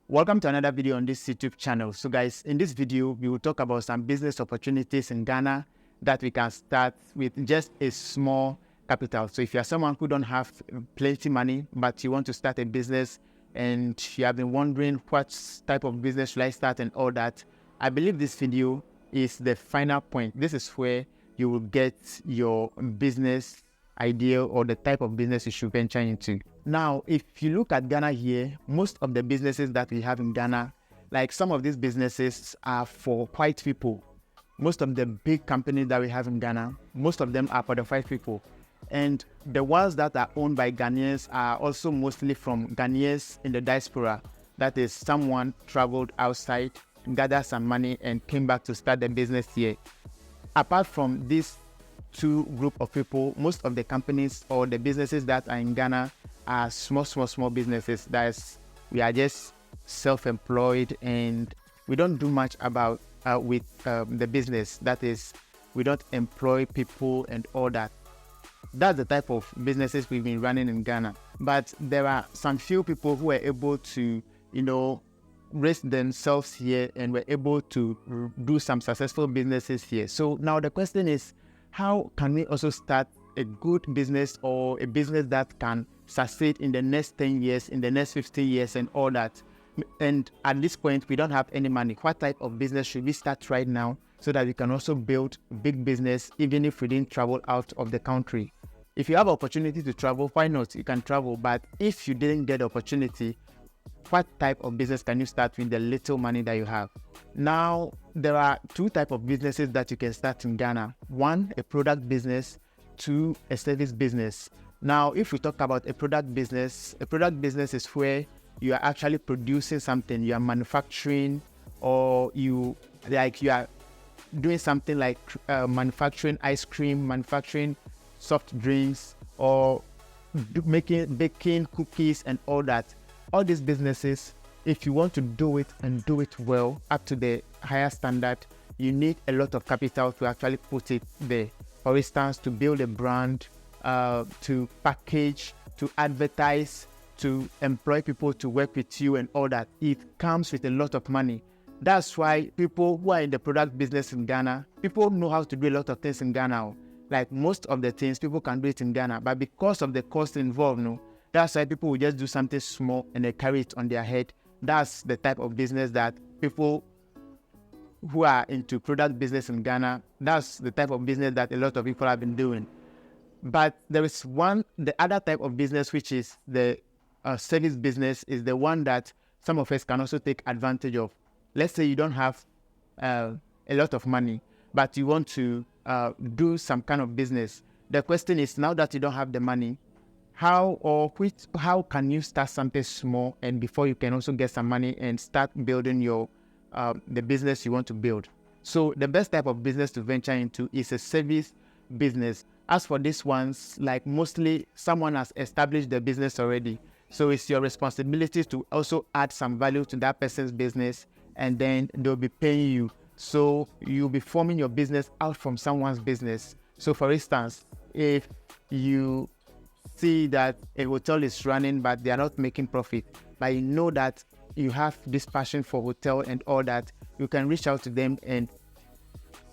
Welcome to another video on this YouTube channel. So guys, in this video, we will talk about some business opportunities in Ghana that we can start with just a small capital. So if you're someone who don't have plenty money, but you want to start a business and you have been wondering what type of business should I start and all that, I believe this video is the final point. This is where you will get your business idea or the type of business you should venture into. Now, if you look at Ghana here, most of the businesses that we have in Ghana, like some of these businesses are for white people. Most of the big companies that we have in Ghana, most of them are for the white people. And the ones that are owned by Ghanaians are also mostly from Ghanaians in the diaspora. That is, someone traveled outside, gathered some money and came back to start the business here. Apart from these two group of people, most of the companies or the businesses that are in Ghana are small businesses. That is, we are just self-employed and we don't do much about with the business. That is, we don't employ people and all that. That's the type of businesses we've been running in Ghana. But there are some few people who are able to, raise themselves here and were able to do some successful businesses here. So now the question is, how can we also start a good business or a business that can succeed in the next 10 years, in the next 15 years and all that? And at this point, we don't have any money. What type of business should we start right now so that we can also build big business even if we didn't travel out of the country? If you have opportunity to travel, why not? You can travel. But if you didn't get the opportunity, what type of business can you start with the little money that you have? Now, there are two types of businesses that you can start in Ghana. One, a product business. Two, a service business. Now, if we talk about a product business is where you are actually producing something. You are manufacturing, or you are doing something like manufacturing ice cream, manufacturing soft drinks, or baking cookies and all that. All these businesses, if you want to do it and do it well up to the higher standard, you need a lot of capital to actually put it there. For instance, to build a brand, to package, to advertise, to employ people to work with you and all that. It comes with a lot of money. That's why people who are in the product business in Ghana, people know how to do a lot of things in Ghana. Like most of the things, people can do it in Ghana, but because of the cost involved, that's why people will just do something small and they carry it on their head. That's the type of business that people who are into product business in Ghana, that's the type of business that a lot of people have been doing. But there is the other type of business, which is the service business, is the one that some of us can also take advantage of. Let's say you don't have a lot of money, but you want to do some kind of business. The question is, now that you don't have the money, how can you start something small and before you can also get some money and start building your the business you want to build? So the best type of business to venture into is a service business. As for these ones, like mostly someone has established the business already. So it's your responsibility to also add some value to that person's business, and then they'll be paying you. So you'll be forming your business out from someone's business. So for instance, if you see that a hotel is running but they are not making profit, but you know that you have this passion for hotel and all that, you can reach out to them and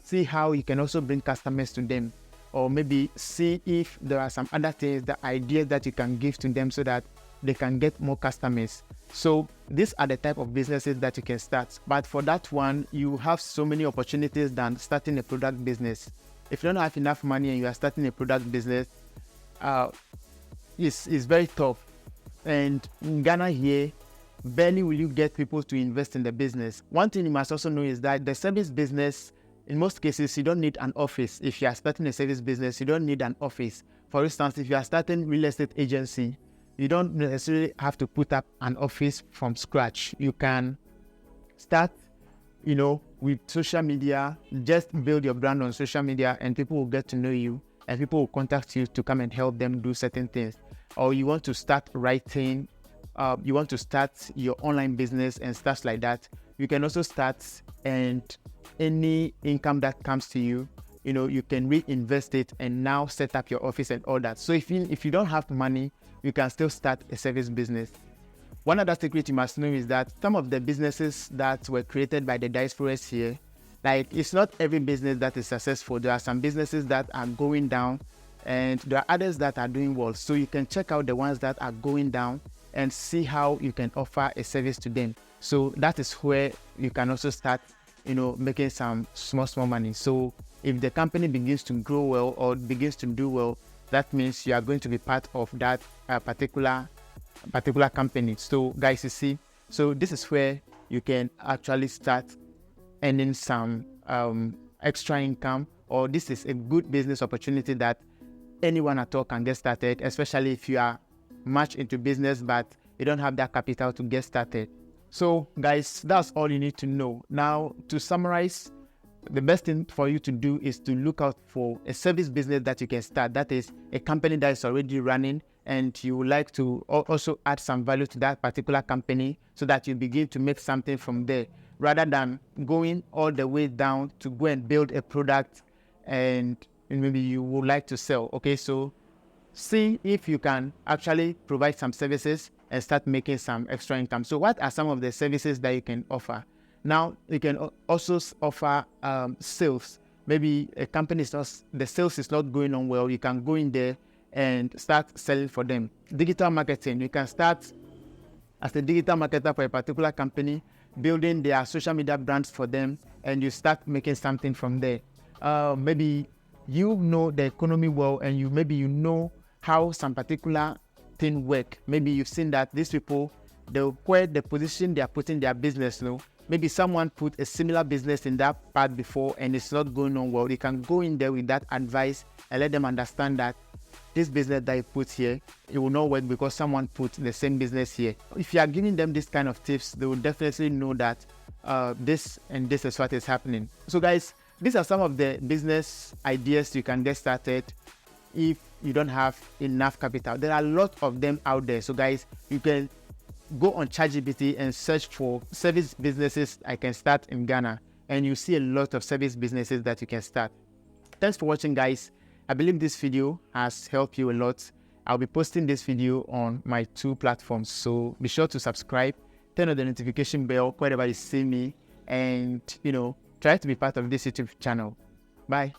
see how you can also bring customers to them, or maybe see if there are some other things, the ideas that you can give to them so that they can get more customers. So these are the type of businesses that you can start. But for that one, you have so many opportunities than starting a product business. If you don't have enough money and you are starting a product business, it's very tough. And in Ghana here, barely will you get people to invest in the business. One thing you must also know is that the service business, in most cases, you don't need an office. If you are starting a service business, you don't need an office. For instance, if you are starting real estate agency, you don't necessarily have to put up an office from scratch. You can start, with social media, just build your brand on social media and people will get to know you and people will contact you to come and help them do certain things. Or you want to start writing, you want to start your online business and stuff like that. You can also start, and any income that comes to you, you can reinvest it and now set up your office and all that. So if you don't have money, you can still start a service business. One other secret you must know is that some of the businesses that were created by the diasporas here, like it's not every business that is successful. There are some businesses that are going down and there are others that are doing well. So you can check out the ones that are going down and see how you can offer a service to them. So that is where you can also start, making some small money. So if the company begins to grow well or begins to do well, that means you are going to be part of that particular company. So guys, you see, so this is where you can actually start earning some extra income, or this is a good business opportunity that anyone at all can get started, especially if you are much into business but you don't have that capital to get started. So guys, that's all you need to know. Now, to summarize, the best thing for you to do is to look out for a service business that you can start. That is a company that is already running and you would like to also add some value to that particular company so that you begin to make something from there, rather than going all the way down to go and build a product and maybe you would like to sell. Okay, so see if you can actually provide some services and start making some extra income. So what are some of the services that you can offer? Now, you can also offer sales. Maybe a company the sales is not going on well. You can go in there and start selling for them. Digital marketing. You can start as a digital marketer for a particular company, building their social media brands for them, and you start making something from there. Maybe you know the economy well, and maybe you know how some particular thing work. Maybe you've seen that these people, where the position they are putting their business, maybe someone put a similar business in that part before and it's not going on well. You can go in there with that advice and let them understand that this business that you put here, it will not work because someone put the same business here. If you are giving them this kind of tips, they will definitely know that this and this is what is happening. So guys, these are some of the business ideas you can get started if you don't have enough capital. There are a lot of them out there. So guys, you can go on ChatGPT and search for service businesses I can start in Ghana, and you see a lot of service businesses that you can start. Thanks for watching, guys. I believe this video has helped you a lot. I'll be posting this video on my 2 platforms, so be sure to subscribe, turn on the notification bell wherever you see me, and try to be part of this YouTube channel. Bye.